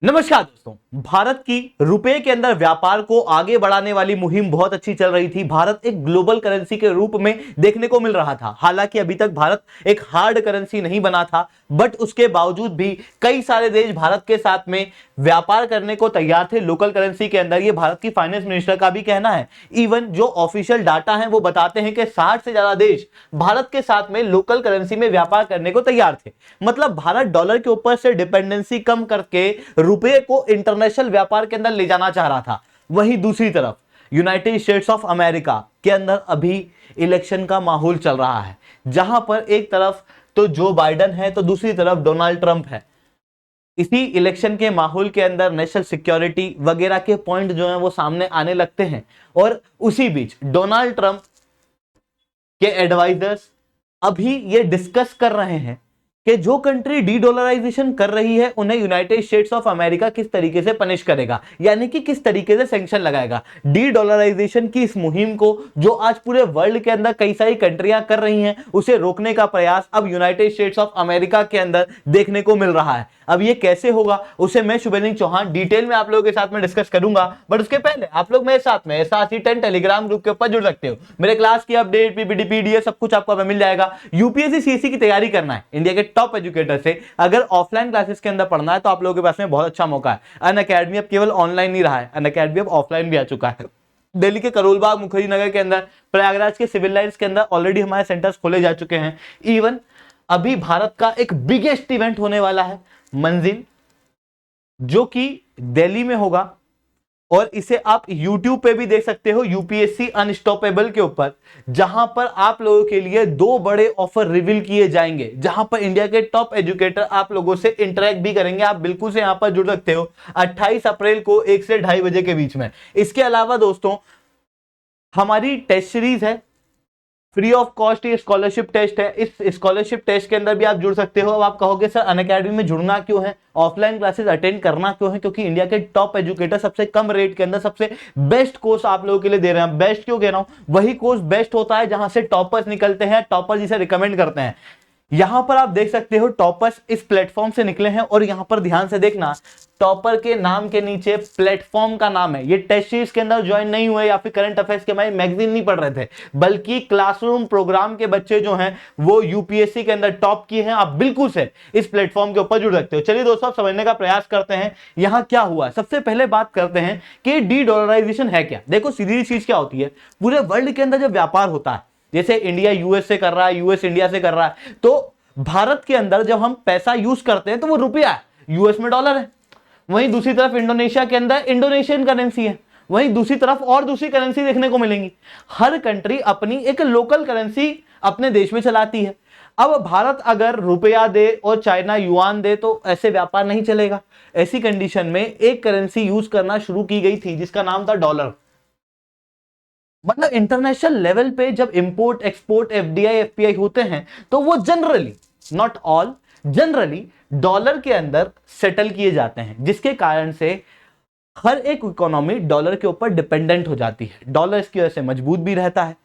नमस्कार दोस्तों। भारत की रुपए के अंदर व्यापार को आगे बढ़ाने वाली मुहिम बहुत अच्छी चल रही थी। भारत एक ग्लोबल करेंसी के रूप में देखने को मिल रहा था। हालांकि अभी तक भारत एक हार्ड करेंसी नहीं बना था, बट उसके बावजूद भी कई सारे देश भारत के साथ में व्यापार करने को तैयार थे लोकल करेंसी के अंदर। ये भारत की फाइनेंस मिनिस्टर का भी कहना है। इवन जो ऑफिशियल डाटा है वो बताते हैं कि 60 से ज्यादा देश भारत के साथ में लोकल करेंसी में व्यापार करने को तैयार थे। मतलब भारत डॉलर के ऊपर से डिपेंडेंसी कम करके रुपए को इंटरनेशनल व्यापार के अंदर ले जाना चाह रहा था। वहीं दूसरी तरफ यूनाइटेड स्टेट्स ऑफ अमेरिका के अंदर अभी इलेक्शन का माहौल चल रहा है, जहां पर एक तरफ तो जो बाइडेन है तो दूसरी तरफ डोनाल्ड ट्रंप है। इसी इलेक्शन के माहौल के अंदर नेशनल सिक्योरिटी वगैरह के पॉइंट जो हैं वो सामने आने लगते हैं, और उसी बीच डोनाल्ड ट्रंप के एडवाइजर्स अभी ये डिस्कस कर रहे हैं कि जो कंट्री डी डॉलराइजेशन कर रही है उन्हें यूनाइटेड स्टेट्स ऑफ अमेरिका किस तरीके से पनिश करेगा, यानी कि किस तरीके से सैंक्शन लगाएगा। डी डॉलराइजेशन की इस मुहिम को जो आज पूरे वर्ल्ड के अंदर कई सारी कंट्रियां कर रही हैं, उसे रोकने का प्रयास अब यूनाइटेड स्टेट्स ऑफ अमेरिका के अंदर देखने को मिल रहा है। अब ये कैसे होगा उसे मैं शुभेंदु चौहान डिटेल में आप लोगों के साथ में डिस्कस करूंगा, बट उसके पहले आप लोग मेरे साथ में SRC10 टेलीग्राम ग्रुप के ऊपर जुड़ सकते हो। मेरे क्लास की अपडेट, पीपीटी, पीडीएफ सब कुछ आपको मिल जाएगा। यूपीएससी सीएससी की तैयारी करना है इंडिया के टॉप एजुकेटर से, अगर ऑफलाइन क्लासेस के अंदर पढ़ना है तो आप लोगों के पास में बहुत अच्छा मौका है। अनअकैडमी अब केवल ऑनलाइन नहीं रहा है, अनअकैडमी अब ऑफलाइन भी आ चुका है। दिल्ली के करोलबाग, मुखर्जी नगर के अंदर, प्रयागराज के सिविल लाइन्स के अंदर ऑलरेडी हमारे सेंटर्स खोले जा चुके हैं। इवन अभी भारत का एक बिगेस्ट इवेंट होने वाला है मंजिल, जो कि दिल्ली में होगा, और इसे आप YouTube पे भी देख सकते हो, यूपीएससी अनस्टॉपेबल के ऊपर, जहां पर आप लोगों के लिए 2 बड़े ऑफर रिवील किए जाएंगे, जहां पर इंडिया के टॉप एजुकेटर आप लोगों से इंटरेक्ट भी करेंगे। आप बिल्कुल से यहां पर जुड़ सकते हो 28 अप्रैल को 1 से 2:30 बजे के बीच में। इसके अलावा दोस्तों हमारी टेस्ट सीरीज है, फ्री ऑफ कॉस्ट ये स्कॉलरशिप टेस्ट है। इस स्कॉलरशिप टेस्ट के अंदर भी आप जुड़ सकते हो। अब आप कहोगे सर अनअकैडमी में जुड़ना क्यों है, ऑफलाइन क्लासेस अटेंड करना क्यों है? क्योंकि इंडिया के टॉप एजुकेटर सबसे कम रेट के अंदर सबसे बेस्ट कोर्स आप लोगों के लिए दे रहे हैं। बेस्ट क्यों कह रहा हूं? वही कोर्स बेस्ट होता है जहां से टॉपर्स निकलते हैं, टॉपर जिसे रिकमेंड करते हैं। यहां पर आप देख सकते हो टॉपर्स इस प्लेटफॉर्म से निकले हैं, और यहां पर ध्यान से देखना, टॉपर के नाम के नीचे प्लेटफॉर्म का नाम है। ये टेस्ट सीरीज के अंदर ज्वाइन नहीं हुए या फिर करंट अफेयर्स के हमारे मैगजीन नहीं पढ़ रहे थे, बल्कि क्लासरूम प्रोग्राम के बच्चे जो हैं वो यूपीएससी के अंदर टॉप किए हैं। आप बिल्कुल से इस प्लेटफॉर्म के ऊपर जुड़ सकते हो। चलिए दोस्तों, आप समझने का प्रयास करते हैं यहां क्या हुआ। सबसे पहले बात करते हैं कि डी डॉलराइजेशन है क्या। देखो, सीधी चीज क्या होती है, पूरे वर्ल्ड के अंदर जब व्यापार होता है, जैसे इंडिया यूएस से कर रहा है, यूएस इंडिया से कर रहा है, तो भारत के अंदर जब हम पैसा यूज करते हैं तो वो रुपया है, यूएस में डॉलर है। वहीं दूसरी तरफ इंडोनेशिया के अंदर इंडोनेशियन करेंसी है। वहीं दूसरी तरफ और दूसरी करेंसी देखने को मिलेंगी। हर कंट्री अपनी एक लोकल करेंसी अपने देश में चलाती है। अब भारत अगर रुपया दे और चाइना युआन दे तो ऐसे व्यापार नहीं चलेगा। ऐसी कंडीशन में एक करेंसी यूज करना शुरू की गई थी जिसका नाम था डॉलर। मतलब इंटरनेशनल लेवल पे जब इंपोर्ट एक्सपोर्ट एफडीआई एफपीआई होते हैं तो वो generally, not all, generally dollar के अंदर सेटल किए जाते हैं, जिसके कारण से हर एक इकोनॉमी डॉलर के ऊपर डिपेंडेंट हो जाती है। डॉलर इसकी वजह से मजबूत भी रहता है।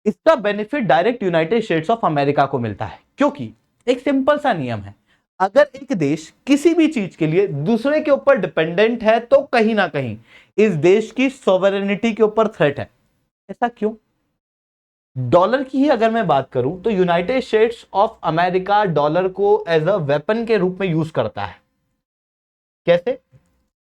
इसका benefit direct United states of America को मिलता है, क्योंकि एक सिंपल सा नियम है, अगर एक देश किसी भी चीज के लिए दूसरे के ऊपर डिपेंडेंट है तो कहीं ना कहीं इस देश की सॉवरेनिटी के ऊपर थ्रेट है। ऐसा क्यों? डॉलर की ही अगर मैं बात करूं तो United states of America dollar को एज अ वेपन के रूप में यूज करता है। कैसे?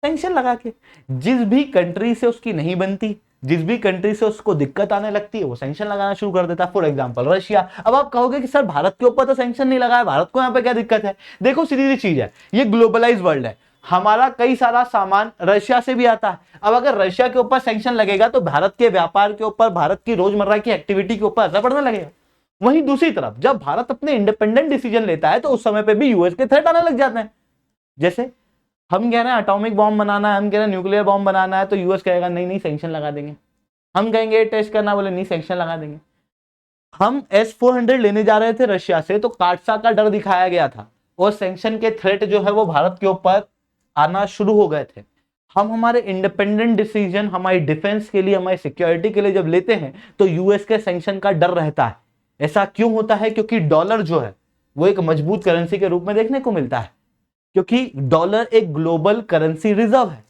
सैंक्शन लगा के। जिस भी कंट्री से उसकी नहीं बनती, जिस भी कंट्री से उसको दिक्कत आने लगती है, वो सैंक्शन लगाना शुरू कर देता है। For example Russia. अब आप कहोगे कि सर भारत के ऊपर तो सैंक्शन नहीं लगा है, भारत को यहां पे क्या दिक्कत है? देखो, सीधी सी चीज है, ये ग्लोबलाइज वर्ल्ड है। हमारा कई सारा सामान रशिया से भी आता है। अब अगर रशिया के ऊपर सैंक्शन लगेगा तो भारत के व्यापार के ऊपर, भारत की रोजमर्रा की एक्टिविटी के ऊपर असर पड़ने लगेगा। वहीं दूसरी तरफ जब भारत अपने इंडिपेंडेंट डिसीजन लेता है तो उस समय पे भी यूएस के थ्रेट आने लग जाते हैं। जैसे हम कह रहे हैं एटॉमिक बॉम्ब बनाना है, हम कह रहे हैं न्यूक्लियर बॉम्ब बनाना है, तो यूएस कहेगा नहीं नहीं सैंक्शन लगा देंगे। हम कहेंगे टेस्ट करना, बोले नहीं सैंक्शन लगा देंगे। हम S-400 लेने जा रहे थे रशिया से तो काटसा का डर दिखाया गया था, और सैंक्शन के थ्रेट जो है वो भारत के ऊपर आना शुरू हो गए थे। हम हमारे इंडिपेंडेंट डिसीजन, हमारी डिफेंस के लिए, हमारी सिक्योरिटी के लिए जब लेते हैं तो यूएस के सैंक्शन का डर रहता है। ऐसा क्यों होता है? क्योंकि डॉलर जो है वो एक मजबूत करेंसी के रूप में देखने को मिलता है। क्योंकि डॉलर एक ग्लोबल करेंसी रिजर्व है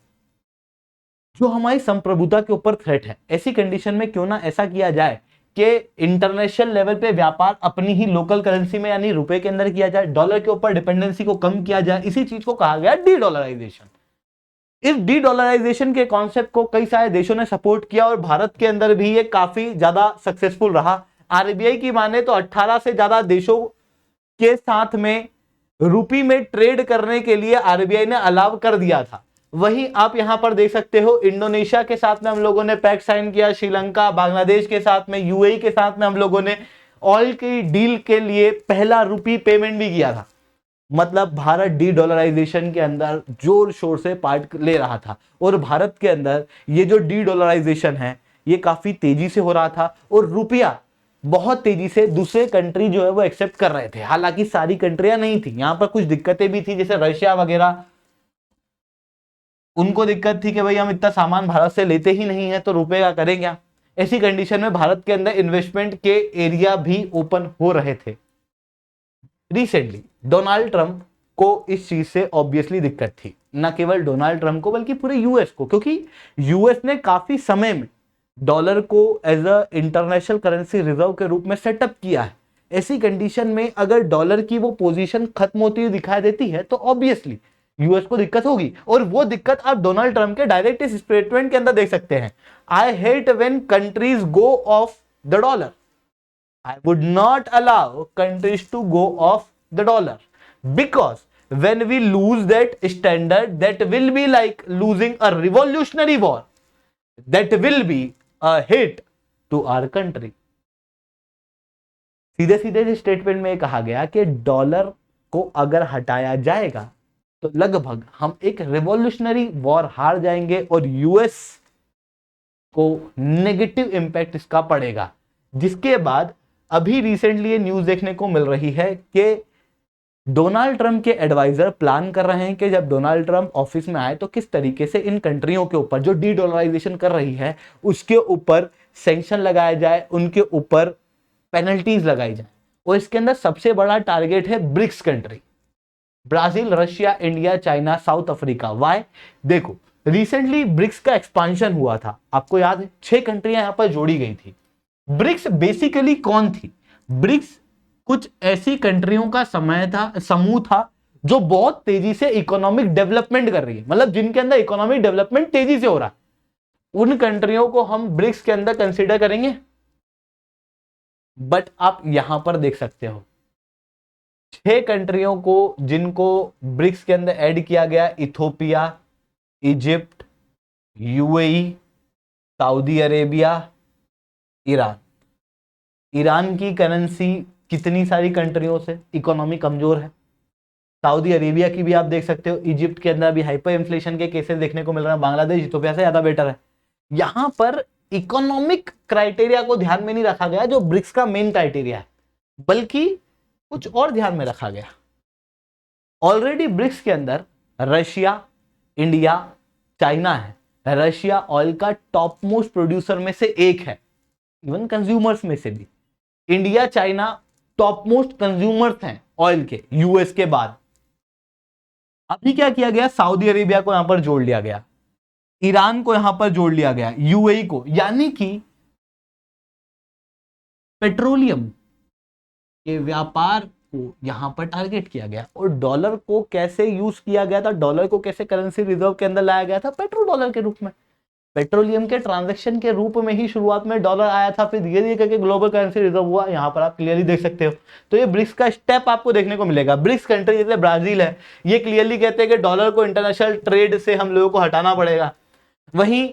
जो हमारी संप्रभुता के ऊपर थ्रेट है। ऐसी कंडीशन में क्यों ना ऐसा किया जाए कि इंटरनेशनल लेवल पे व्यापार अपनी ही लोकल करेंसी में यानी रुपए के अंदर किया जाए, डॉलर के ऊपर डिपेंडेंसी को कम किया जाए। इसी चीज को कहा गया डी डॉलराइजेशन। इस डी डॉलराइजेशन के कॉन्सेप्ट को कई सारे देशों ने सपोर्ट किया और भारत के अंदर भी ये काफी ज्यादा सक्सेसफुल रहा। आरबीआई की माने तो 18 से ज्यादा देशों के साथ में रुपी में ट्रेड करने के लिए आरबीआई ने अलाउ कर दिया था। वहीं आप यहां पर देख सकते हो इंडोनेशिया के साथ में हम लोगों ने पैक्ट साइन किया, श्रीलंका, बांग्लादेश के साथ में, यूएई के साथ में हम लोगों ने ऑयल की डील के लिए पहला रुपी पेमेंट भी किया था। मतलब भारत डी डॉलराइजेशन के अंदर जोर शोर से पार्ट ले रहा था और भारत के अंदर ये जो डी डॉलराइजेशन है ये काफी तेजी से हो रहा था और रुपया बहुत तेजी से दूसरे कंट्री जो है वो एक्सेप्ट कर रहे थे। हालांकि सारी कंट्रियां नहीं थी, यहां पर कुछ दिक्कतें भी थी, जैसे रशिया वगैरह, उनको दिक्कत थी कि भाई हम इतना सामान भारत से लेते ही नहीं है तो रुपए का करें क्या। ऐसी कंडीशन में भारत के अंदर इन्वेस्टमेंट के एरिया भी ओपन हो रहे थे। रिसेंटली डोनाल्ड ट्रंप को इस चीज से ऑब्वियसली दिक्कत थी, न केवल डोनाल्ड ट्रंप को बल्कि पूरे यूएस को, क्योंकि यूएस ने काफी समय में डॉलर को as a international currency reserve के रूप में सेटअप किया है। ऐसी कंडीशन में अगर डॉलर की वो पोजीशन खत्म होती हुई दिखाई देती है तो ऑब्वियसली यूएस को दिक्कत होगी और वो दिक्कत आप डोनाल्ड ट्रंप के डायरेक्ट इस स्टेटमेंट के अंदर देख सकते हैं। I hate when countries go off the dollar, I would not allow countries to go off the dollar because when we lose that standard that will be like losing a revolutionary war that will be a hit to our country। सीधे सीधे इस statement में कहा गया कि dollar को अगर हटाया जाएगा तो लगभग हम एक रिवॉल्यूशनरी वॉर हार जाएंगे और यूएस को नेगेटिव इंपैक्ट इसका पड़ेगा। जिसके बाद अभी रिसेंटली ये न्यूज देखने को मिल रही है कि डोनाल्ड ट्रंप के एडवाइजर प्लान कर रहे हैं कि जब डोनाल्ड ट्रंप ऑफिस में आए तो किस तरीके से इन कंट्रियों के ऊपर जो डी डॉलराइजेशन कर रही है उसके ऊपर सैंक्शन लगाया जाए, उनके ऊपर पेनल्टीज लगाई जाए। और इसके अंदर सबसे बड़ा टारगेट है BRICS country, Brazil, Russia, India, China, South Africa. Why? देखो रिसेंटली ब्रिक्स का एक्सपांशन हुआ था, आपको याद है 6 कंट्रियां यहां पर जोड़ी गई थी। ब्रिक्स बेसिकली कौन थी? ब्रिक्स कुछ ऐसी कंट्रियों का समूह था जो बहुत तेजी से इकोनॉमिक डेवलपमेंट कर रही है, मतलब जिनके अंदर इकोनॉमिक डेवलपमेंट तेजी से हो रहा है, उन कंट्रियों को हम ब्रिक्स के अंदर कंसीडर करेंगे। बट आप यहां पर देख सकते हो 6 कंट्रियों को जिनको ब्रिक्स के अंदर ऐड किया गया, Ethiopia, Egypt, UAE, Saudi Arabia, Iran. Iran की करेंसी कितनी सारी कंट्रियों से इकोनॉमी कमजोर है। सऊदी अरेबिया की भी आप देख सकते हो, इजिप्ट के अंदर भी हाइपर इन्फ्लेशन के केसेस देखने को मिल रहे हैं, बांग्लादेश इथोपिया से ज्यादा बेटर है। यहां पर इकोनॉमिक क्राइटेरिया को ध्यान में नहीं रखा गया जो ब्रिक्स का मेन क्राइटेरिया है, बल्कि कुछ और ध्यान में रखा गया। ऑलरेडी ब्रिक्स के अंदर रशिया, इंडिया, चाइना है। रशिया ऑयल का टॉप मोस्ट प्रोड्यूसर में से एक है, इवन कंज्यूमर्स में से भी। India, China top most consumers हैं ऑयल के यूएस के बाद। अभी क्या किया गया, सऊदी अरेबिया को यहां पर जोड़ लिया गया, ईरान को यहां पर जोड़ लिया गया, यूएई को, यानी कि पेट्रोलियम के व्यापार को यहां पर टारगेट किया गया। और डॉलर को कैसे यूज किया गया था, डॉलर को कैसे करेंसी रिजर्व के अंदर लाया गया था, पेट्रो डॉलर के रूप में, पेट्रोलियम के ट्रांजैक्शन के रूप में ही शुरुआत में डॉलर आया था, फिर धीरे धीरे करके ग्लोबल करेंसी रिजर्व हुआ। यहां पर आप क्लियरली देख सकते हो। तो ये ब्रिक्स का स्टेप आपको देखने को मिलेगा। ब्रिक्स कंट्री जैसे ब्राजील है, ये क्लियरली कहते हैं कि डॉलर को इंटरनेशनल ट्रेड से हम लोगों को हटाना पड़ेगा। वहीं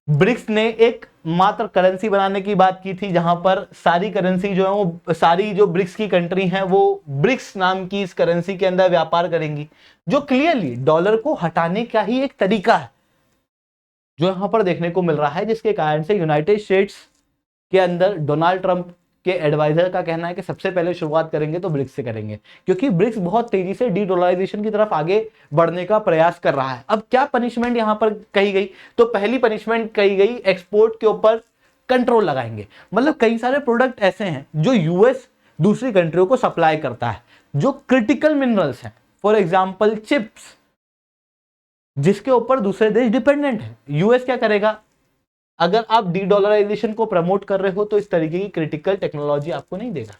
ब्रिक्स ने एक मात्र करेंसी बनाने की बात की थी जहां पर सारी करेंसी जो है वो सारी जो ब्रिक्स की कंट्री हैं वो ब्रिक्स नाम की इस करेंसी के अंदर व्यापार करेंगी, जो क्लियरली डॉलर को हटाने का ही एक तरीका है जो यहां पर देखने को मिल रहा है। जिसके कारण से यूनाइटेड स्टेट्स के अंदर डोनाल्ड ट्रंप के एडवाइजर का कहना है कि सबसे पहले शुरुआत करेंगे तो ब्रिक्स से करेंगे, क्योंकि ब्रिक्स बहुत तेजी से डी डॉलराइजेशन की तरफ आगे बढ़ने का प्रयास कर रहा है। अब क्या पनिशमेंट यहां पर कही गई, तो पहली पनिशमेंट कही गई एक्सपोर्ट के ऊपर कंट्रोल लगाएंगे। मतलब कई सारे प्रोडक्ट ऐसे हैं जो यूएस दूसरी कंट्रियों को सप्लाई करता है, जो क्रिटिकल मिनरल्स हैं, फॉर एग्जाम्पल चिप्स, जिसके ऊपर दूसरे देश डिपेंडेंट है। यूएस क्या करेगा, अगर आप डी डॉलराइजेशन को प्रमोट कर रहे हो तो इस तरीके की क्रिटिकल टेक्नोलॉजी आपको नहीं देगा।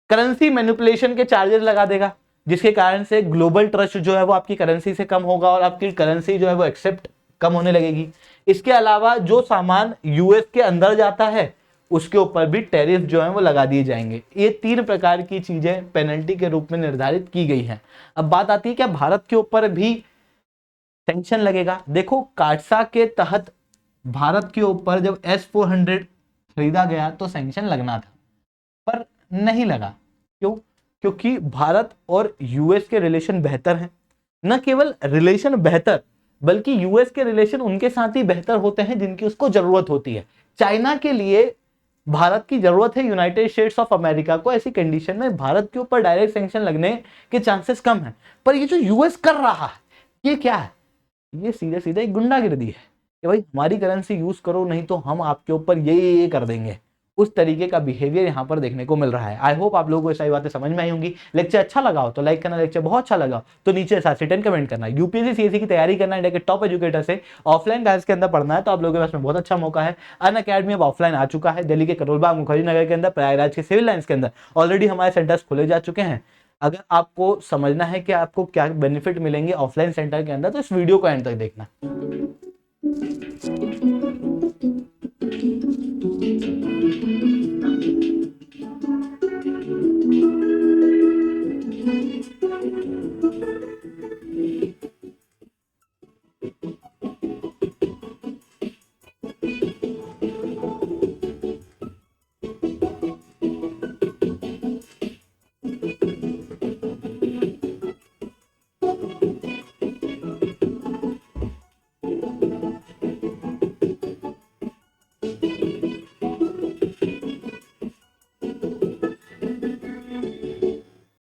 करेंसी मैनिपुलेशन के चार्जेस लगा देगा, जिसके कारण से ग्लोबल ट्रस्ट जो है वो आपकी करेंसी से कम होगा और आपकी करेंसी जो है वो एक्सेप्ट कम होने लगेगी। इसके अलावा जो सामान यूएस के अंदर जाता है उसके ऊपर भी टैरिफ जो है वो लगा दिए जाएंगे। ये 3 प्रकार की चीजें पेनल्टी के रूप में निर्धारित की गई हैं। अब बात आती है क्या भारत के ऊपर भी सैंक्शन लगेगा। देखो, काटसा के तहत भारत के ऊपर जब S-400 खरीदा गया तो सैंक्शन लगना था, पर नहीं लगा। क्यों? क्योंकि भारत और यूएस के रिलेशन बेहतर हैं। न केवल रिलेशन बेहतर, बल्कि यूएस के रिलेशन उनके साथ ही बेहतर होते हैं जिनकी उसको जरूरत होती है। चाइना के लिए भारत की जरूरत है यूनाइटेड स्टेट्स ऑफ अमेरिका को। ऐसी कंडीशन में भारत के ऊपर डायरेक्ट सैंक्शन लगने के चांसेस कम हैं। पर ये जो यूएस कर रहा है ये क्या है? ये सीधे सीधे एक गुंडागिर्दी है कि भाई हमारी करेंसी यूज करो, नहीं तो हम आपके ऊपर ये कर देंगे। उस तरीके का बिहेवियर यहाँ पर देखने को मिल रहा है। आई होप आप लोगों को सारी बातें समझ में आई होंगी। लेक्चर अच्छा लगा हो तो लाइक करना, लेक्चर बहुत अच्छा लगा तो नीचे #10 कमेंट करना। यूपीएससी सीएससी की तैयारी करना, इंडिया के टॉप एजुकेटर से ऑफलाइन क्लास के अंदर पढ़ना है तो आप लोगों के पास में बहुत अच्छा मौका है। अनअकैडमी अब ऑफलाइन आ चुका है दिल्ली के करोलबाग मुखर्जी नगर के अंदर, प्रयागराज के सिविल लाइन्स के अंदर ऑलरेडी हमारे सेंटर्स खोले जा चुके हैं। अगर आपको समझना है कि आपको क्या बेनिफिट मिलेंगे ऑफलाइन सेंटर के अंदर तो इस वीडियो को एंड तक देखना।